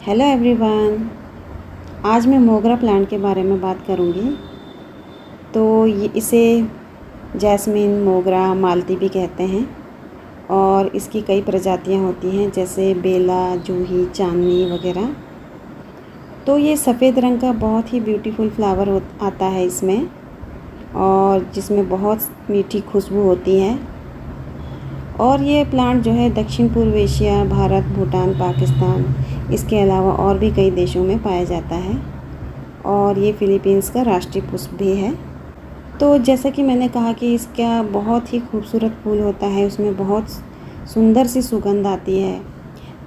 Hello everyone. आज मैं मोगरा प्लांट के बारे में बात करूंगी। तो इसे जैस्मिन, मोगरा, मालती भी कहते हैं और इसकी कई प्रजातियां होती हैं जैसे बेला, जूही, चांदनी वगैरह। तो ये सफ़ेद रंग का बहुत ही ब्यूटीफुल फ्लावर आता है इसमें, और जिसमें बहुत मीठी खुशबू होती है। और ये प्लांट जो है दक्षिण पूर्व एशिया, भारत, भूटान, पाकिस्तान, इसके अलावा और भी कई देशों में पाया जाता है। और ये फ़िलीपींस का राष्ट्रीय पुष्प भी है। तो जैसा कि मैंने कहा कि इसका बहुत ही खूबसूरत फूल होता है, उसमें बहुत सुंदर सी सुगंध आती है।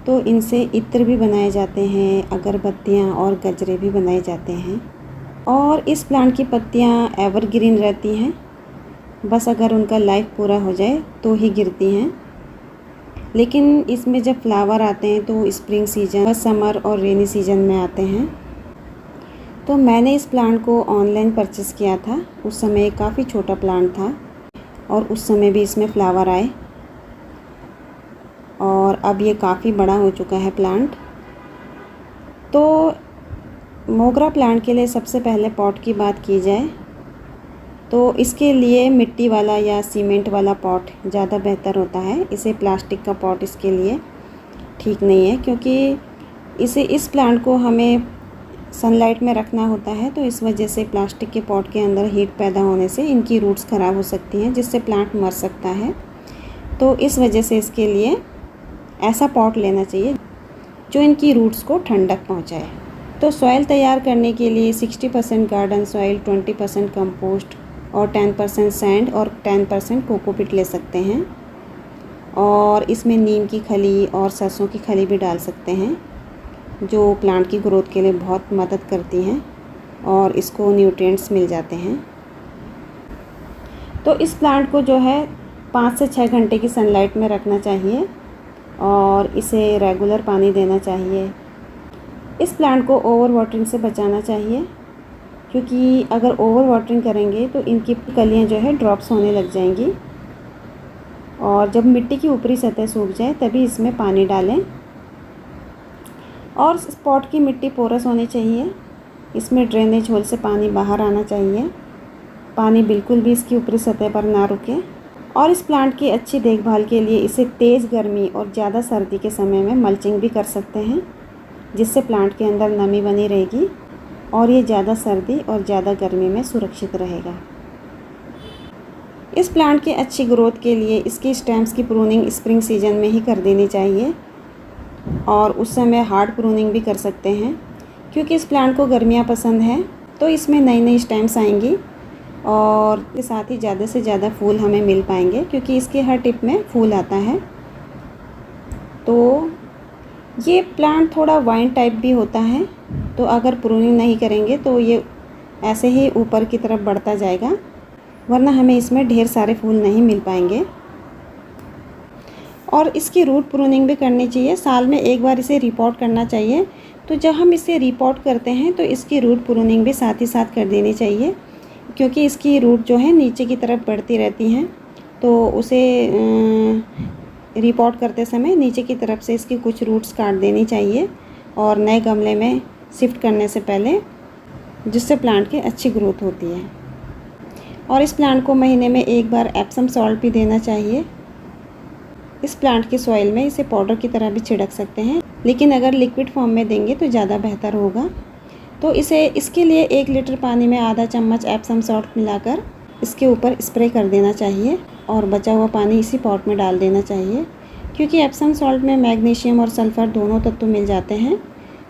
तो इनसे इत्र भी बनाए जाते हैं, अगरबत्तियाँ और गजरे भी बनाए जाते हैं। और इस प्लांट की पत्तियाँ एवरग्रीन रहती हैं, बस अगर उनका लाइफ पूरा हो जाए तो ही गिरती हैं। लेकिन इसमें जब फ्लावर आते हैं तो स्प्रिंग सीजन, समर और रेनी सीजन में आते हैं। तो मैंने इस प्लांट को ऑनलाइन परचेज़ किया था। उस समय काफ़ी छोटा प्लांट था और उस समय भी इसमें फ्लावर आए, और अब ये काफ़ी बड़ा हो चुका है प्लांट। तो मोगरा प्लांट के लिए सबसे पहले पॉट की बात की जाए तो इसके लिए मिट्टी वाला या सीमेंट वाला पॉट ज़्यादा बेहतर होता है। इसे प्लास्टिक का पॉट इसके लिए ठीक नहीं है, क्योंकि इस प्लांट को हमें सनलाइट में रखना होता है। तो इस वजह से प्लास्टिक के पॉट के अंदर हीट पैदा होने से इनकी रूट्स ख़राब हो सकती हैं, जिससे प्लांट मर सकता है। तो इस वजह से इसके लिए ऐसा पॉट लेना चाहिए जो इनकी रूट्स को ठंडक पहुँचाए। तो सॉइल तैयार करने के लिए 60% गार्डन सॉइल, 20% कंपोस्ट और 10% सैंड और 10% कोकोपीट ले सकते हैं। और इसमें नीम की खली और सरसों की खली भी डाल सकते हैं, जो प्लांट की ग्रोथ के लिए बहुत मदद करती हैं और इसको न्यूट्रिएंट्स मिल जाते हैं। तो इस प्लांट को जो है 5 से 6 घंटे की सनलाइट में रखना चाहिए और इसे रेगुलर पानी देना चाहिए। इस प्लांट को ओवर वाटरिंग से बचाना चाहिए, क्योंकि अगर ओवर वाटरिंग करेंगे तो इनकी कलियां जो है ड्रॉप्स होने लग जाएंगी। और जब मिट्टी की ऊपरी सतह सूख जाए तभी इसमें पानी डालें। और स्पॉट की मिट्टी पोरस होनी चाहिए, इसमें ड्रेनेज होल से पानी बाहर आना चाहिए, पानी बिल्कुल भी इसकी ऊपरी सतह पर ना रुके। और इस प्लांट की अच्छी देखभाल के लिए इसे तेज़ गर्मी और ज़्यादा सर्दी के समय में मल्चिंग भी कर सकते हैं, जिससे प्लांट के अंदर नमी बनी रहेगी और ये ज़्यादा सर्दी और ज़्यादा गर्मी में सुरक्षित रहेगा। इस प्लांट की अच्छी ग्रोथ के लिए इसकी स्टेम्स की प्रूनिंग स्प्रिंग सीजन में ही कर देनी चाहिए, और उस समय हार्ड प्रूनिंग भी कर सकते हैं, क्योंकि इस प्लांट को गर्मियाँ पसंद हैं। तो इसमें नई नई स्टेम्स आएंगी और इसके साथ ही ज़्यादा से ज़्यादा फूल हमें मिल पाएंगे, क्योंकि इसके हर टिप में फूल आता है। तो ये प्लांट थोड़ा वाइन टाइप भी होता है, तो अगर प्रूनिंग नहीं करेंगे तो ये ऐसे ही ऊपर की तरफ बढ़ता जाएगा, वरना हमें इसमें ढेर सारे फूल नहीं मिल पाएंगे। और इसकी रूट प्रूनिंग भी करनी चाहिए, साल में एक बार इसे रिपोर्ट करना चाहिए। तो जब हम इसे रिपोर्ट करते हैं तो इसकी रूट प्रूनिंग भी साथ ही साथ कर देनी चाहिए, क्योंकि इसकी रूट जो है नीचे की तरफ बढ़ती रहती हैं। तो उसे रिपोर्ट करते समय नीचे की तरफ से इसकी कुछ रूट्स काट देनी चाहिए और नए गमले में शिफ्ट करने से पहले, जिससे प्लांट की अच्छी ग्रोथ होती है। और इस प्लांट को महीने में एक बार एप्सम सॉल्ट भी देना चाहिए। इस प्लांट की सॉइल में इसे पाउडर की तरह भी छिड़क सकते हैं, लेकिन अगर लिक्विड फॉर्म में देंगे तो ज़्यादा बेहतर होगा। तो इसके लिए 1 लीटर पानी में आधा चम्मच एप्सम सॉल्ट मिलाकर इसके ऊपर स्प्रे कर देना चाहिए और बचा हुआ पानी इसी पॉट में डाल देना चाहिए, क्योंकि एप्सम सॉल्ट में मैग्नीशियम और सल्फ़र दोनों तत्व मिल जाते हैं,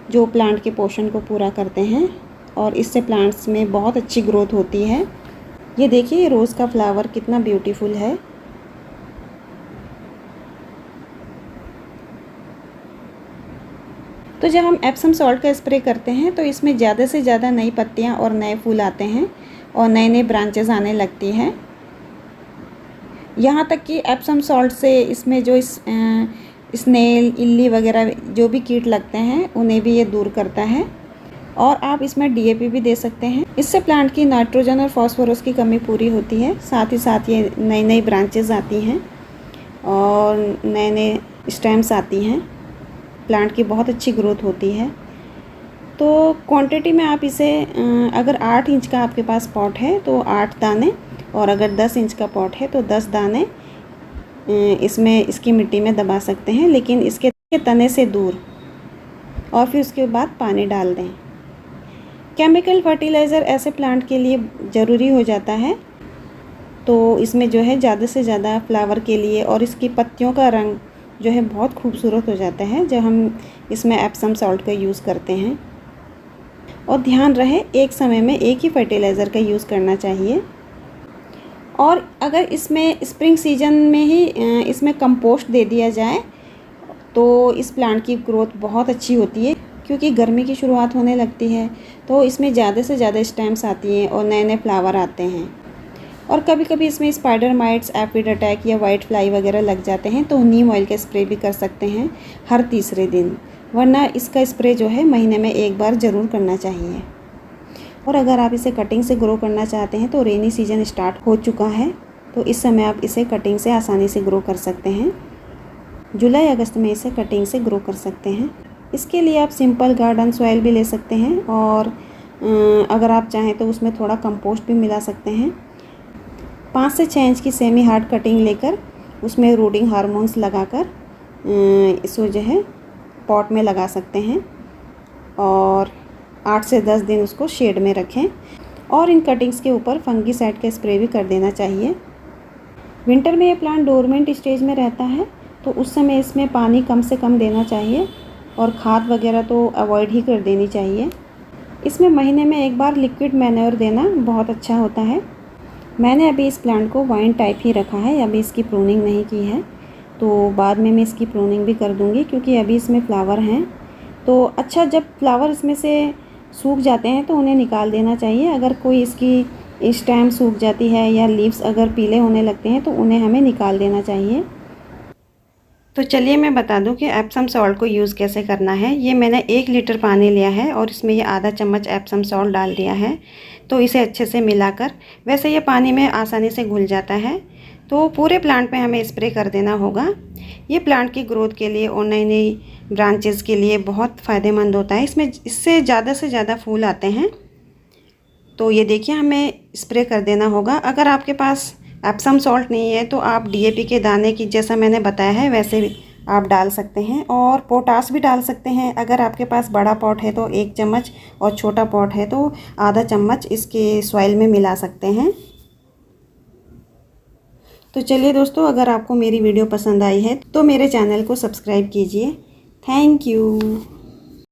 जो प्लांट के पोषण को पूरा करते हैं और इससे प्लांट्स में बहुत अच्छी ग्रोथ होती है। ये देखिए रोज़ का फ्लावर कितना ब्यूटीफुल है। तो जब हम एप्सम सॉल्ट का स्प्रे करते हैं तो इसमें ज़्यादा से ज़्यादा नई पत्तियाँ और नए फूल आते हैं और नए नए ब्रांचेस आने लगती हैं। यहाँ तक कि एप्सम सॉल्ट से इसमें जो स्नेल, इल्ली वगैरह जो भी कीट लगते हैं उन्हें भी ये दूर करता है। और आप इसमें डीएपी भी दे सकते हैं, इससे प्लांट की नाइट्रोजन और फास्फोरस की कमी पूरी होती है। साथ ही साथ ये नई नई ब्रांचेस आती हैं और नए नए स्टेम्स आती हैं। प्लांट की बहुत अच्छी ग्रोथ होती है। तो क्वांटिटी में आप इसे अगर 8 इंच का आपके पास पॉट है तो 8 दाने, और अगर 10 इंच का पॉट है तो 10 दाने इसमें इसकी मिट्टी में दबा सकते हैं, लेकिन इसके तने से दूर, और फिर उसके बाद पानी डाल दें। केमिकल फर्टिलाइज़र ऐसे प्लांट के लिए ज़रूरी हो जाता है, तो इसमें जो है ज़्यादा से ज़्यादा फ्लावर के लिए, और इसकी पत्तियों का रंग जो है बहुत खूबसूरत हो जाता है जब हम इसमें एप्सम सॉल्ट का यूज़ करते हैं। और ध्यान रहे एक समय में एक ही फर्टिलाइज़र का यूज़ करना चाहिए। और अगर इसमें स्प्रिंग सीजन में ही इसमें कंपोस्ट दे दिया जाए तो इस प्लांट की ग्रोथ बहुत अच्छी होती है, क्योंकि गर्मी की शुरुआत होने लगती है तो इसमें ज़्यादा से ज़्यादा स्टेम्स आती हैं और नए नए फ्लावर आते हैं। और कभी कभी इसमें स्पाइडर माइट्स, एफिड अटैक या वाइट फ्लाई वगैरह लग जाते हैं, तो नीम ऑयल का स्प्रे भी कर सकते हैं हर तीसरे दिन, वरना इसका स्प्रे जो है महीने में एक बार ज़रूर करना चाहिए। और अगर आप इसे कटिंग से ग्रो करना चाहते हैं तो रेनी सीजन स्टार्ट हो चुका है, तो इस समय आप इसे कटिंग से आसानी से ग्रो कर सकते हैं। जुलाई अगस्त में इसे कटिंग से ग्रो कर सकते हैं। इसके लिए आप सिंपल गार्डन सॉइल भी ले सकते हैं, और अगर आप चाहें तो उसमें थोड़ा कंपोस्ट भी मिला सकते हैं। 5 से 6 इंच की सेमी हार्ड कटिंग लेकर उसमें रूटिंग हार्मोन्स लगाकर इसको जो है पॉट में लगा सकते हैं, और 8 से 10 दिन उसको शेड में रखें। और इन कटिंग्स के ऊपर फंगीसाइड का स्प्रे भी कर देना चाहिए। विंटर में ये प्लांट डोरमेंट स्टेज में रहता है, तो उस समय इसमें पानी कम से कम देना चाहिए, और खाद वगैरह तो अवॉइड ही कर देनी चाहिए। इसमें महीने में एक बार लिक्विड मैन्योर देना बहुत अच्छा होता है। मैंने अभी इस प्लांट को वाइन टाइप ही रखा है, अभी इसकी प्रूनिंग नहीं की है, तो बाद में मैं इसकी प्रूनिंग भी कर दूंगी, क्योंकि अभी इसमें फ्लावर हैं। तो अच्छा, जब फ्लावर इसमें से सूख जाते हैं तो उन्हें निकाल देना चाहिए। अगर कोई इसकी स्टेम सूख जाती है या लीव्स अगर पीले होने लगते हैं तो उन्हें हमें निकाल देना चाहिए। तो चलिए मैं बता दूं कि एप्सम सॉल्ट को यूज़ कैसे करना है। ये मैंने 1 लीटर पानी लिया है और इसमें ये आधा चम्मच एप्सम सॉल्ट डाल दिया है। तो इसे अच्छे से मिलाकर, वैसे ये पानी में आसानी से घुल जाता है, तो पूरे प्लांट पे हमें स्प्रे कर देना होगा। ये प्लांट की ग्रोथ के लिए और नई नई ब्रांचेस के लिए बहुत फ़ायदेमंद होता है। इससे ज़्यादा से ज़्यादा फूल आते हैं। तो ये देखिए हमें स्प्रे कर देना होगा। अगर आपके पास एप्सम सॉल्ट नहीं है तो आप डीएपी के दाने की, जैसा मैंने बताया है वैसे भी आप डाल सकते हैं, और पोटास भी डाल सकते हैं। अगर आपके पास बड़ा पॉट है तो 1 चम्मच, और छोटा पॉट है तो आधा चम्मच इसके सॉइल में मिला सकते हैं। तो चलिए दोस्तों, अगर आपको मेरी वीडियो पसंद आई है तो मेरे चैनल को सब्सक्राइब कीजिए। Thank you.